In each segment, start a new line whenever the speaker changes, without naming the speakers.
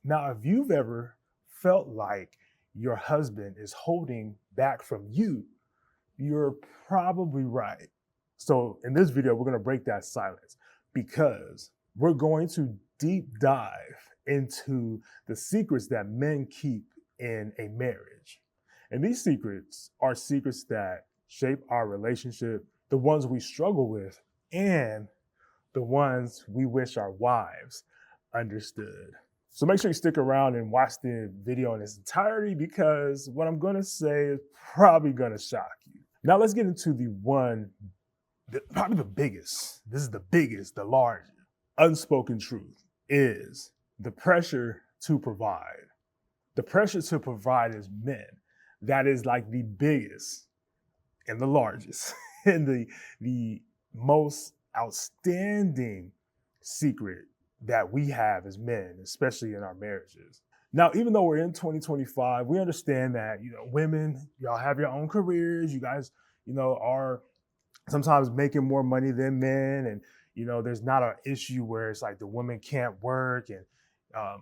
Now, if you've ever felt like your husband is holding back from you, you're probably right. So, in this video, we're going to break that silence because we're going to deep dive into the secrets that men keep in a marriage. And these secrets are secrets that shape our relationship, the ones we struggle with, and the ones we wish our wives understood. So make sure you stick around and watch the video in its entirety because what I'm going to say is probably going to shock you. Now let's get into probably the biggest. This is the biggest, the largest. Unspoken truth is the pressure to provide. The pressure to provide as men, that is like the biggest and the largest and the most outstanding secret that we have as men, especially in our marriages. Now, even though we're in 2025, we understand that, women, y'all have your own careers. You guys, are sometimes making more money than men. And, there's not an issue where it's like the women can't work. And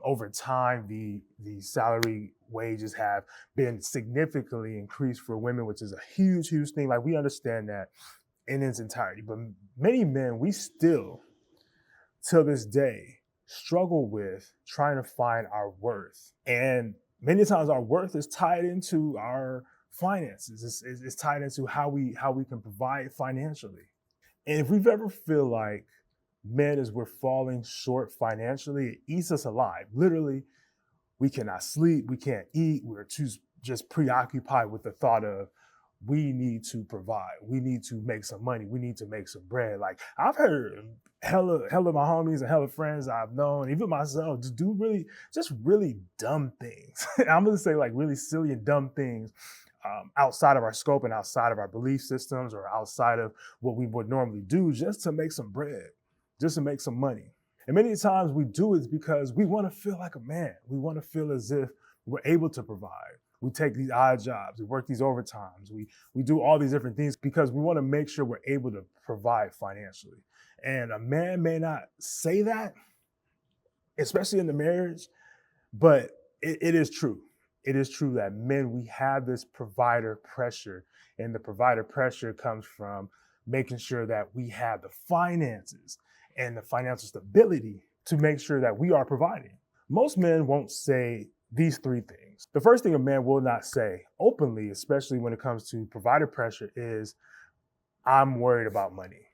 over time, the salary wages have been significantly increased for women, which is a huge, huge thing. Like we understand that in its entirety. But many men, we still, till this day, struggle with trying to find our worth. And many times our worth is tied into our finances. It's tied into how we can provide financially. And if we've ever feel like men as we're falling short financially, it eats us alive. Literally, we cannot sleep, we can't eat, we're too just preoccupied with the thought of we need to provide, we need to make some money, we need to make some bread. Like I've heard hella my homies and hella friends I've known, even myself, just do really dumb things. I'm gonna say like really silly and dumb things outside of our scope and outside of our belief systems or outside of what we would normally do just to make some bread, just to make some money. And many times we do it because we want to feel like a man. We want to feel as if we're able to provide. We take these odd jobs, we work these overtimes, we do all these different things because we want to make sure we're able to provide financially. And a man may not say that, especially in the marriage, but it is true. It is true that men, we have this provider pressure, and the provider pressure comes from making sure that we have the finances and the financial stability to make sure that we are providing. Most men won't say these three things. The first thing a man will not say openly, especially when it comes to provider pressure, is, I'm worried about money.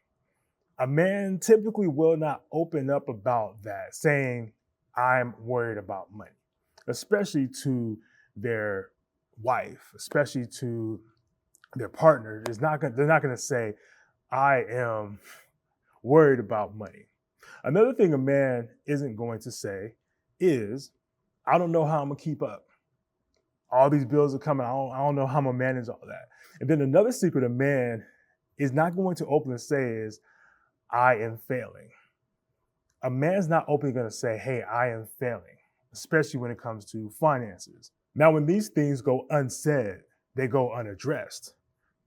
A man typically will not open up about that, saying, I'm worried about money, especially to their wife, especially to their partner. They're not going to say, I am worried about money. Another thing a man isn't going to say is, I don't know how I'm gonna keep up. All these bills are coming. I don't know how I'm gonna manage all that. And then another secret a man is not going to openly say is, I am failing. A man's not openly going to say, hey, I am failing, especially when it comes to finances. Now, when these things go unsaid, they go unaddressed,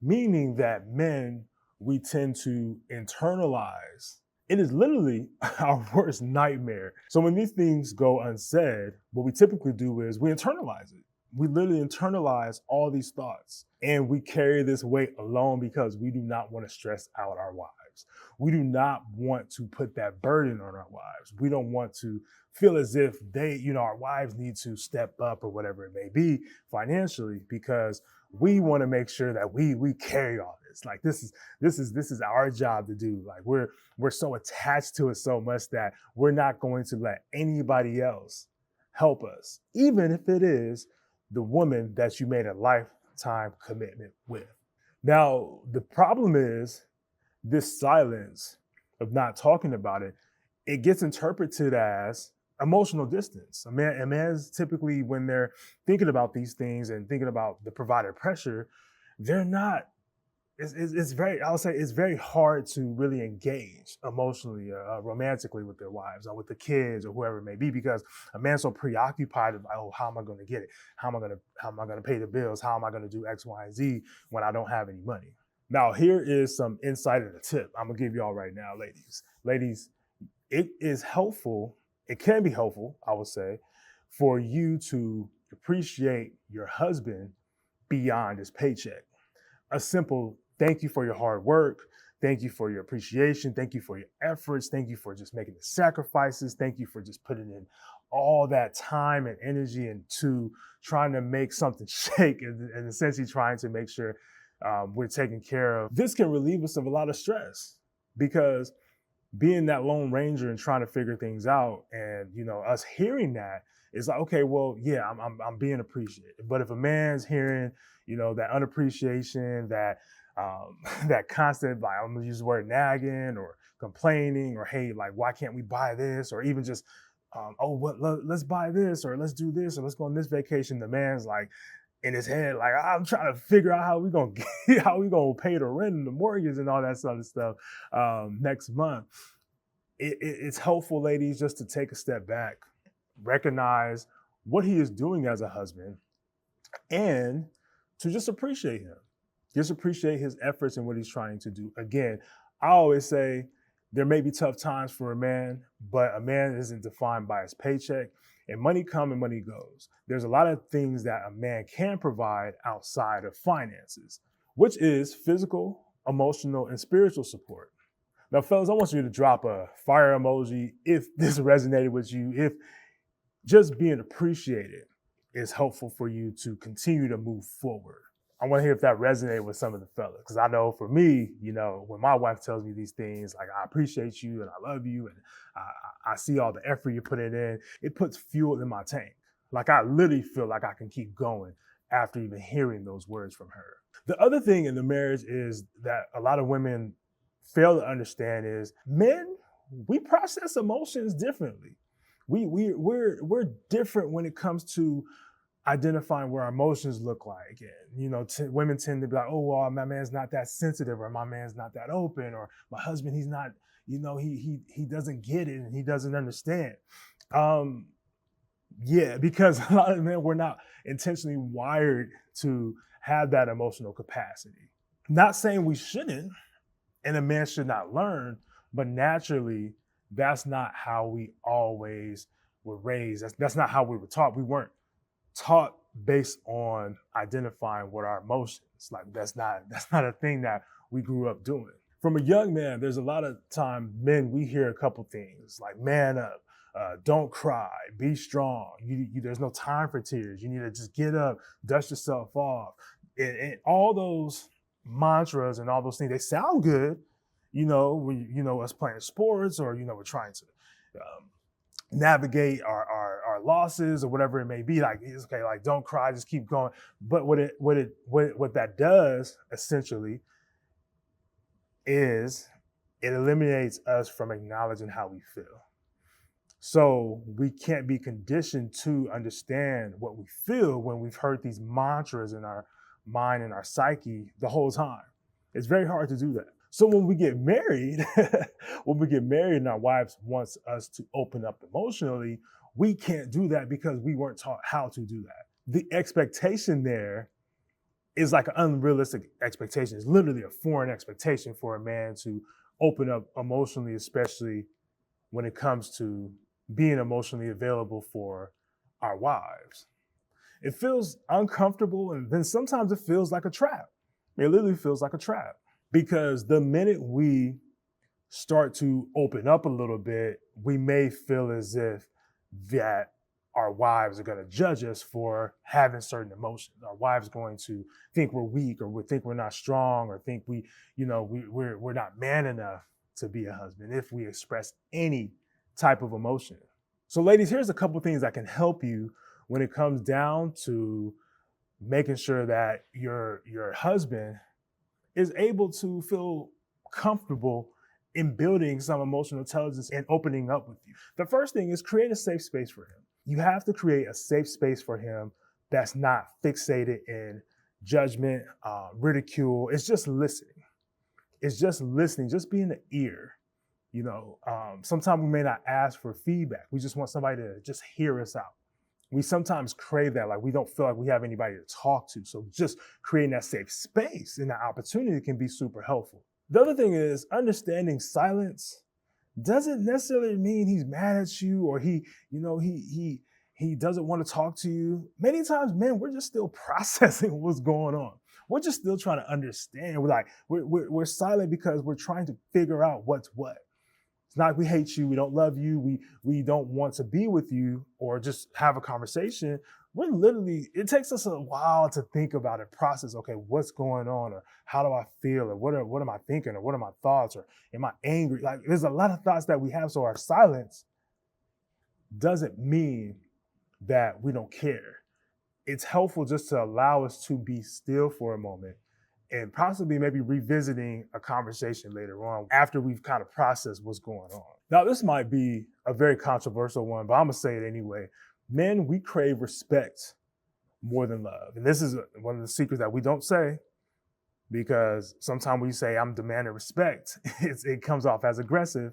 meaning that men, we tend to internalize. It is literally our worst nightmare. So when these things go unsaid, what we typically do is we internalize it. We literally internalize all these thoughts and we carry this weight alone because we do not want to stress out our wives. We do not want to put that burden on our wives. We don't want to feel as if our wives need to step up or whatever it may be financially, because we want to make sure that we carry all this. Like this is our job to do. Like we're so attached to it so much that we're not going to let anybody else help us, even if it is the woman that you made a lifetime commitment with. Now, the problem is this silence of not talking about it, it gets interpreted as emotional distance. A man's typically, when they're thinking about these things and thinking about the provider pressure, they're not, it's very hard to really engage emotionally, romantically with their wives or with the kids or whoever it may be, because a man's so preoccupied with, oh, how am I going to get it? How am I going to pay the bills? How am I going to do X, Y, and Z when I don't have any money? Now, here is some insight and a tip I'm going to give y'all right now, ladies. Ladies, it is helpful. It can be helpful, I would say, for you to appreciate your husband beyond his paycheck. A simple thank you for your hard work. Thank you for your appreciation. Thank you for your efforts. Thank you for just making the sacrifices. Thank you for just putting in all that time and energy into trying to make something shake and essentially trying to make sure we're taken care of. This can relieve us of a lot of stress because being that lone ranger and trying to figure things out, and us hearing that is like, okay, well, yeah, I'm being appreciated. But if a man's hearing, that unappreciation, that that constant, like, I'm gonna use the word nagging or complaining, or hey, like, why can't we buy this, or even just let's buy this, or let's do this, or let's go on this vacation. The man's like in his head, like, I'm trying to figure out how we gonna pay the rent and the mortgage and all that sort of stuff next month. It's helpful, ladies, just to take a step back, recognize what he is doing as a husband, and to just appreciate him. Just appreciate his efforts and what he's trying to do. Again, I always say there may be tough times for a man, but a man isn't defined by his paycheck. And money comes and money goes. There's a lot of things that a man can provide outside of finances, which is physical, emotional, and spiritual support. Now, fellas, I want you to drop a fire emoji if this resonated with you, if just being appreciated is helpful for you to continue to move forward. I want to hear if that resonated with some of the fellas, because I know for me, when my wife tells me these things, like, I appreciate you and I love you and I see all the effort you're putting in, it puts fuel in my tank. Like, I literally feel like I can keep going after even hearing those words from her. The other thing in the marriage is that a lot of women fail to understand is men, we process emotions differently. We're different when it comes to identifying where our emotions look like. And, women tend to be like, oh, well, my man's not that sensitive, or my man's not that open, or my husband, he's not, he doesn't get it and he doesn't understand. Yeah, because a lot of men, we're not intentionally wired to have that emotional capacity. Not saying we shouldn't, and a man should not learn, but naturally, that's not how we always were raised. That's not how we were taught. We weren't taught based on identifying what our emotions. Like, that's not a thing that we grew up doing. From a young man, there's a lot of time men, we hear a couple things like, man up, don't cry, be strong. There's no time for tears. You need to just get up, dust yourself off. And all those mantras and all those things, they sound good, when us playing sports, or we're trying to navigate our losses or whatever it may be. Like, it's okay, like, don't cry, just keep going. But what that does essentially is it eliminates us from acknowledging how we feel. So we can't be conditioned to understand what we feel when we've heard these mantras in our mind and our psyche the whole time. It's very hard to do that. So when we get married, and our wives wants us to open up emotionally, we can't do that because we weren't taught how to do that. The expectation there is like an unrealistic expectation. It's literally a foreign expectation for a man to open up emotionally, especially when it comes to being emotionally available for our wives. It feels uncomfortable, and then sometimes it feels like a trap. It literally feels like a trap. Because the minute we start to open up a little bit, we may feel as if that our wives are going to judge us for having certain emotions. Our wives are going to think we're weak, or we think we're not strong, or think we're not man enough to be a husband if we express any type of emotion. So, ladies, here's a couple things that can help you when it comes down to making sure that your husband is able to feel comfortable in building some emotional intelligence and opening up with you. The first thing is create a safe space for him. You have to create a safe space for him that's not fixated in judgment, ridicule. It's just listening. It's just listening, just being an ear. Sometimes we may not ask for feedback. We just want somebody to just hear us out. We sometimes crave that, like, we don't feel like we have anybody to talk to. So just creating that safe space and that opportunity can be super helpful. The other thing is understanding silence doesn't necessarily mean he's mad at you, or he he doesn't want to talk to you. Many times, men, we're just still processing what's going on. We're just still trying to understand. We're silent because we're trying to figure out what's what. It's not like we hate you, we don't love you, we don't want to be with you or just have a conversation. We're literally, it takes us a while to think about it, process, okay, what's going on, or how do I feel, or what am I thinking, or what are my thoughts, or am I angry? Like, there's a lot of thoughts that we have. So our silence doesn't mean that we don't care. It's helpful just to allow us to be still for a moment and possibly maybe revisiting a conversation later on after we've kind of processed what's going on. Now, this might be a very controversial one, but I'm gonna say it anyway. Men, we crave respect more than love. And this is one of the secrets that we don't say, because sometimes we say I'm demanding respect, it comes off as aggressive.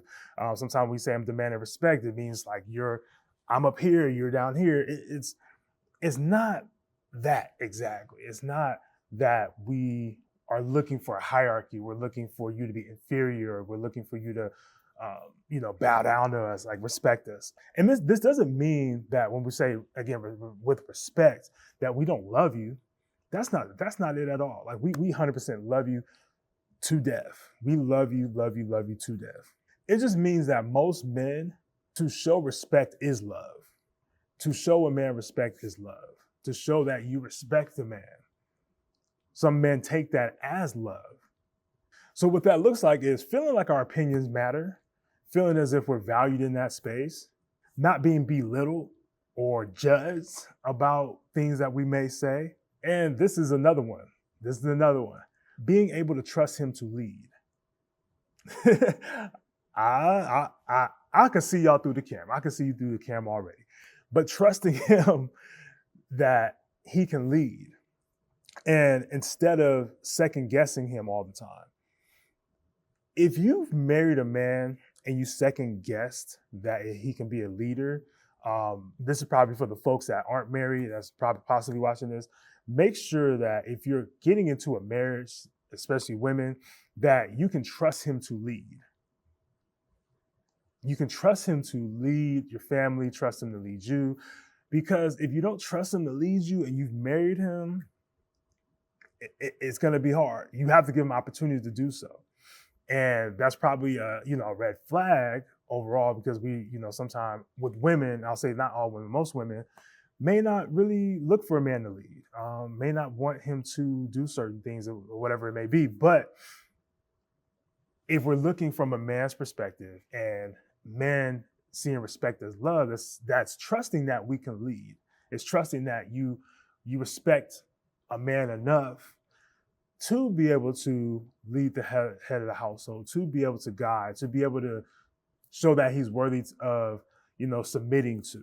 Sometimes we say I'm demanding respect, it means like I'm up here, you're down here. It's not that exactly. It's not that we are looking for a hierarchy. We're looking for you to be inferior. We're looking for you to, bow down to us, like respect us. And this doesn't mean that when we say, again, with respect, that we don't love you. That's not it at all. Like we 100% love you to death. We love you to death. It just means that most men, to show respect is love. To show a man respect is love. To show that you respect the man. Some men take that as love. So what that looks like is feeling like our opinions matter, feeling as if we're valued in that space, not being belittled or judged about things that we may say. And this is another one. Being able to trust him to lead. I can see y'all through the camera. I can see you through the camera already. But trusting him that he can lead. And instead of second guessing him all the time. If you've married a man and you second guessed that he can be a leader, this is probably for the folks that aren't married, that's probably possibly watching this. Make sure that if you're getting into a marriage, especially women, that you can trust him to lead. You can trust him to lead your family, trust him to lead you. Because if you don't trust him to lead you and you've married him, it's going to be hard. You have to give him opportunity to do so. And that's probably a red flag overall, because we, sometimes with women, I'll say not all women, most women may not really look for a man to lead, may not want him to do certain things or whatever it may be. But if we're looking from a man's perspective and men seeing respect as love, that's trusting that we can lead. It's trusting that you respect a man enough to be able to lead the head of the household, to be able to guide, to be able to show that he's worthy of, submitting to.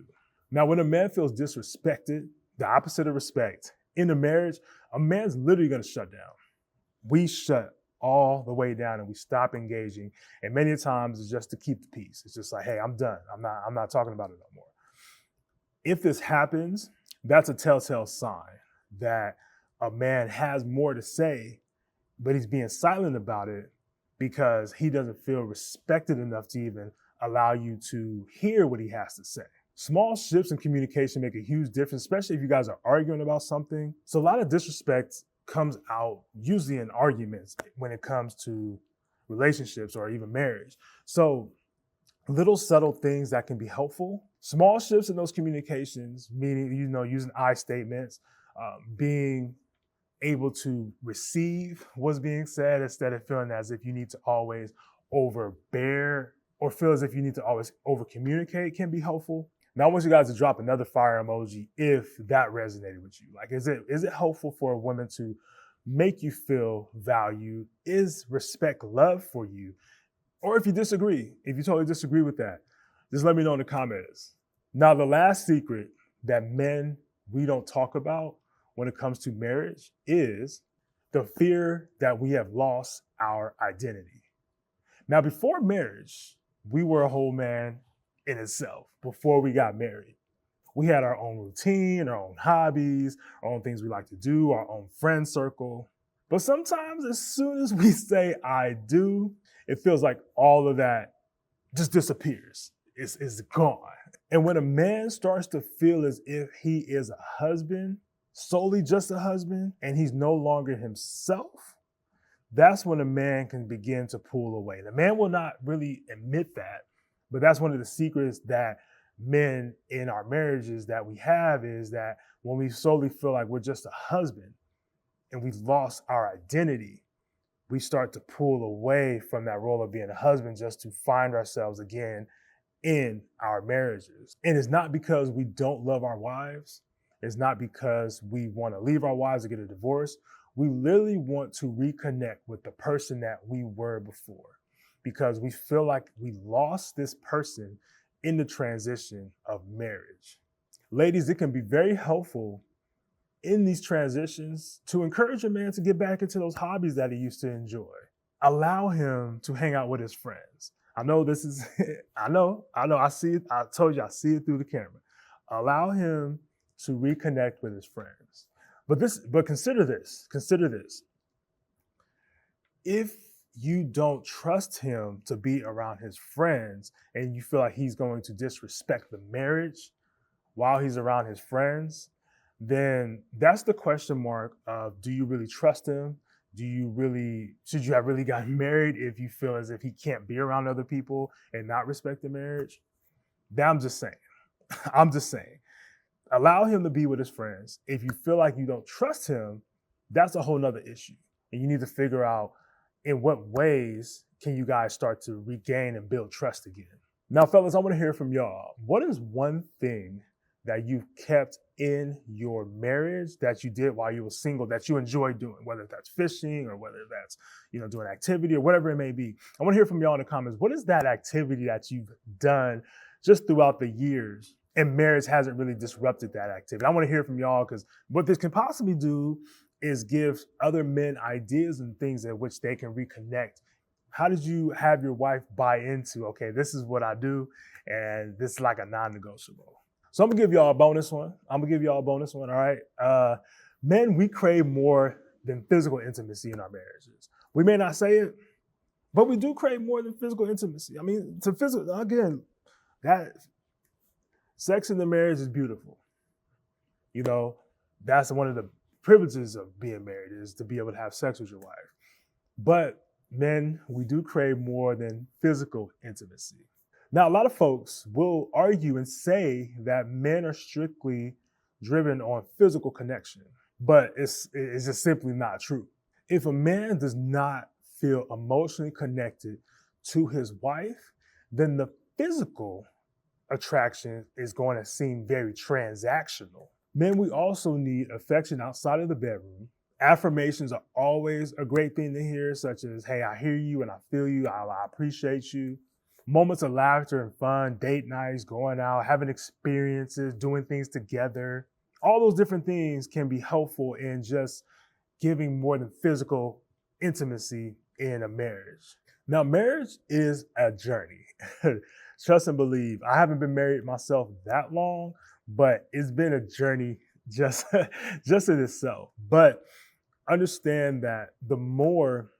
Now, when a man feels disrespected, the opposite of respect, in a marriage, a man's literally going to shut down. We shut all the way down and we stop engaging. And many times it's just to keep the peace. It's just like, hey, I'm done. I'm not talking about it no more. If this happens, that's a telltale sign that a man has more to say, but he's being silent about it because he doesn't feel respected enough to even allow you to hear what he has to say. Small shifts in communication make a huge difference, especially if you guys are arguing about something. So a lot of disrespect comes out usually in arguments when it comes to relationships or even marriage. So little subtle things that can be helpful. Small shifts in those communications, meaning, using I statements, being able to receive what's being said instead of feeling as if you need to always overbear or feel as if you need to always over communicate can be helpful. Now, I want you guys to drop another fire emoji if that resonated with you. Like, is it helpful for a woman to make you feel valued? Is respect love for you? Or if you totally disagree with that, just let me know in the comments. Now, the last secret that men, we don't talk about when it comes to marriage is the fear that we have lost our identity. Now, before marriage, we were a whole man in itself before we got married. We had our own routine, our own hobbies, our own things we like to do, our own friend circle. But sometimes as soon as we say, I do, it feels like all of that just disappears. It's gone. And when a man starts to feel as if he is a husband, solely just a husband, and he's no longer himself, that's when a man can begin to pull away. The man will not really admit that, but that's one of the secrets that men in our marriages that we have, is that when we solely feel like we're just a husband and we've lost our identity, we start to pull away from that role of being a husband just to find ourselves again in our marriages. And it's not because we don't love our wives. It's not because we want to leave our wives or get a divorce. We literally want to reconnect with the person that we were before, because we feel like we lost this person in the transition of marriage. Ladies, it can be very helpful in these transitions to encourage a man to get back into those hobbies that he used to enjoy. Allow him to hang out with his friends. I know this is, I know, I see it. I told you, I see it through the camera. Allow him to reconnect with his friends. But consider this. If you don't trust him to be around his friends and you feel like he's going to disrespect the marriage while he's around his friends, then that's the question mark of, do you really trust him? Should you have really gotten married if you feel as if he can't be around other people and not respect the marriage? I'm just saying. Allow him to be with his friends. If you feel like you don't trust him, that's a whole nother issue. And you need to figure out in what ways can you guys start to regain and build trust again. Now, fellas, I want to hear from y'all. What is one thing that you've kept in your marriage that you did while you were single that you enjoy doing, whether that's fishing or whether that's, doing activity or whatever it may be? I want to hear from y'all in the comments. What is that activity that you've done just throughout the years and marriage hasn't really disrupted that activity? I want to hear from y'all, because what this can possibly do is give other men ideas and things in which they can reconnect. How did you have your wife buy into, okay, this is what I do, and this is like a non-negotiable? So I'm gonna give y'all a bonus one. All right? Men, we crave more than physical intimacy in our marriages. We may not say it, but we do crave more than physical intimacy. I mean, that sex in the marriage is beautiful. That's one of the privileges of being married, is to be able to have sex with your wife. But men, we do crave more than physical intimacy. Now, a lot of folks will argue and say that men are strictly driven on physical connection, but it's just simply not true. If a man does not feel emotionally connected to his wife, then the physical attraction is going to seem very transactional. Men, we also need affection outside of the bedroom. Affirmations are always a great thing to hear, such as, hey, I hear you and I feel you, I appreciate you. Moments of laughter and fun, date nights, going out, having experiences, doing things together. All those different things can be helpful in just giving more than physical intimacy in a marriage. Now, marriage is a journey. Trust and believe. I haven't been married myself that long, but it's been a journey just in itself. But understand that the more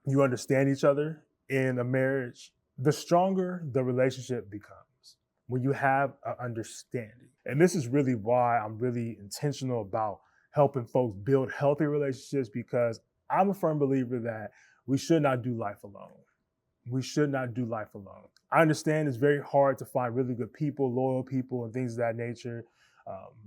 you understand each other in a marriage, the stronger the relationship becomes when you have an understanding. And this is really why I'm really intentional about helping folks build healthy relationships, because I'm a firm believer that we should not do life alone. I understand it's very hard to find really good people, loyal people, and things of that nature.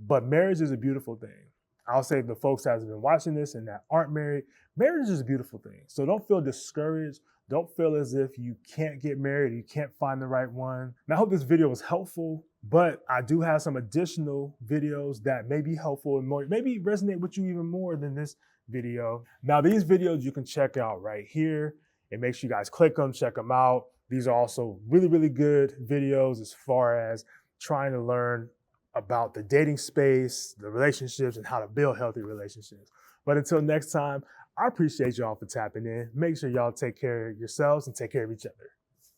But marriage is a beautiful thing. I'll say the folks that have been watching this and that aren't married, marriage is a beautiful thing. So don't feel discouraged. Don't feel as if you can't get married, you can't find the right one. And I hope this video was helpful, but I do have some additional videos that may be helpful and maybe resonate with you even more than this video. Now, these videos you can check out right here, and make sure you guys click them, check them out. These are also really, really good videos as far as trying to learn about the dating space, the relationships, and how to build healthy relationships. But until next time, I appreciate y'all for tapping in. Make sure y'all take care of yourselves and take care of each other.